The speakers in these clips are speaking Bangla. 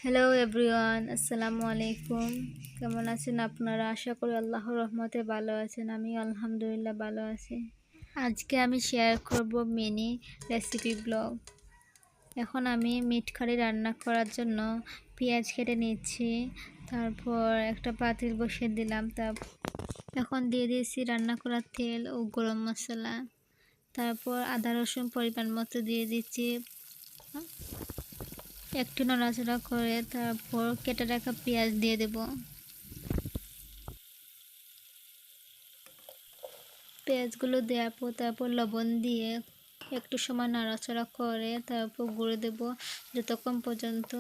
হ্যালো এভরিওয়ান, আসসালামু আলাইকুম। কেমন আছেন আপনারা? আশা করি আল্লাহর রহমতে ভালো আছেন। আমি আলহামদুলিল্লাহ ভালো আছি। আজকে আমি শেয়ার করব মিনি রেসিপি ব্লগ। এখন আমি মিট কারি রান্না করার জন্য পেঁয়াজ কেটে নিচ্ছি। তারপর একটা পাতিল বসিয়ে দিলাম। এখন দিয়ে দিয়েছি রান্না করার তেল ও গরম মশলা। তারপর আদা রসুন পরিমাণ মতো দিয়ে দিচ্ছি। একটু নাড়াচাড়া করে তারপর কেটে রাখা পেঁয়াজ দিয়ে দেব। পেঁয়াজগুলো দেওয়ার পর তারপর লবণ দিয়ে একটু সময় নাড়াচাড়া করে তারপর গুঁড়ো দেব যতক্ষণ পর্যন্ত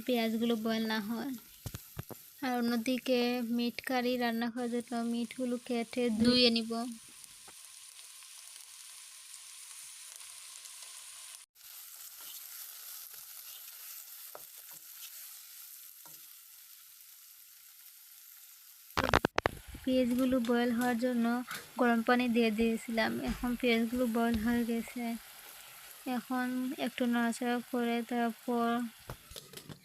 পেঁয়াজগুলো বয়েল না হয়। আর অন্যদিকে মিট কারি রান্না করার জন্য মিটগুলো কেটে ধুয়ে নিব। পেঁয়াজগুলো বয়েল হওয়ার জন্য গরম পানি দিয়ে দিয়েছিলাম। এখন পেঁয়াজগুলো বয়েল হয়ে গেছে। এখন একটু নাড়াচাড়া করে তারপর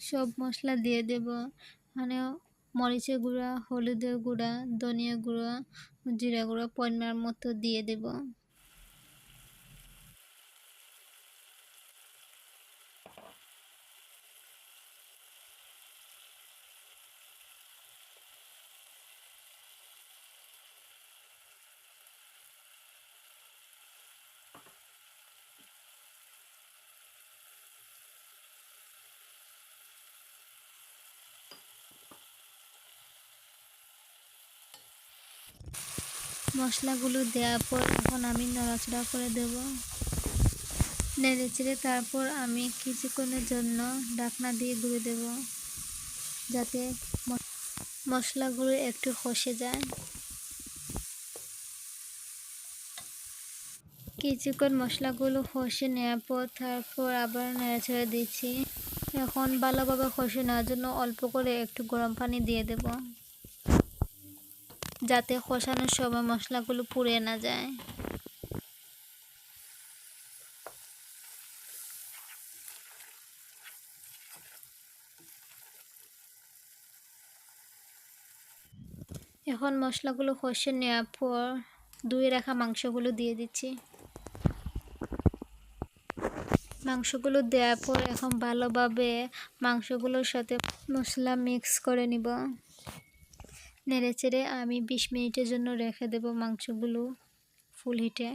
সব মশলা দিয়ে দেব। মানে মরিচের গুঁড়া, হলুদের গুঁড়া, ধনিয়া গুঁড়া, জিরা গুঁড়া পরিমাণ মতো দিয়ে দেব। মশলাগুলো দেওয়ার পর এখন আমি নাড়াচাড়া করে দেব। নেড়েচেড়ে তারপর আমি কিছুক্ষণের জন্য ঢাকনা দিয়ে গুঁড়ে দেব যাতে মশলাগুলো একটু খসে যায়। কিছুক্ষণ মশলাগুলো কষে নেওয়ার পর তারপর আবার নেড়েচেড়ে দিচ্ছি। এখন ভালোভাবে কষে নেওয়ার জন্য অল্প করে একটু গরম পানি দিয়ে দেব যাতে কষানোর সময় মশলাগুলো পুড়ে না যায়। এখন মশলাগুলো কষে নেওয়ার পর ধুয়ে রাখা মাংসগুলো দিয়ে দিচ্ছি। মাংসগুলো দেওয়ার পর এখন ভালোভাবে মাংসগুলোর সাথে মশলা মিক্স করে নিব। নেড়েচেড়ে আমি 20 মিনিটের জন্য রেখে দেব মাংসগুলো ফুল হিটে।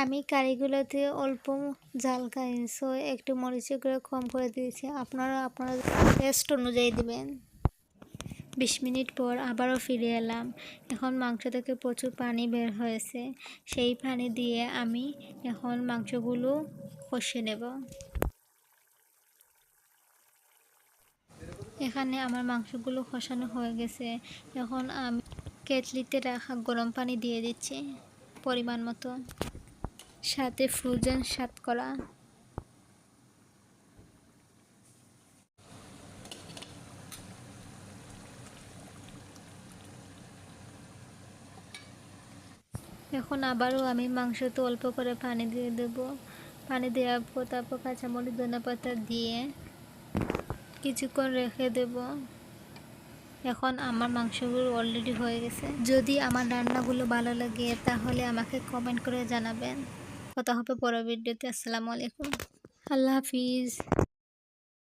আমি কারিগুলোতে অল্প ঝাল খাই, সো একটু মরিচের গুঁড়ো কম করে দিয়েছি। আপনারা আপনাদের টেস্ট অনুযায়ী দেবেন। 20 মিনিট পর আবারও ফিরে এলাম। এখন মাংস থেকে প্রচুর পানি বের হয়েছে। সেই পানি দিয়ে আমি এখন মাংসগুলো কষে নেব। এখানে আমার মাংসগুলো কষানো হয়ে গেছে। এখন আমি কেটলিতে রাখা গরম পানি দিয়ে দিচ্ছি পরিমাণ মতো, সাথে ফ্রোজেন শতকরা। এখন আবারও আমি মাংসতে অল্প করে পানি দিয়ে দেব। পানি দেওয়ার পর তারপর কাঁচামরিচ ধনেপাতা দিয়ে কিছুক্ষণ রেখে দেব। এখন আমার মাংসগুলো অলরেডি হয়ে গেছে। যদি আমার রান্নাগুলো ভালো লাগে তাহলে আমাকে কমেন্ট করে জানাবেন। কথা হবে পরের ভিডিওতে। আসসালামু আলাইকুম, আল্লাহ হাফিজ।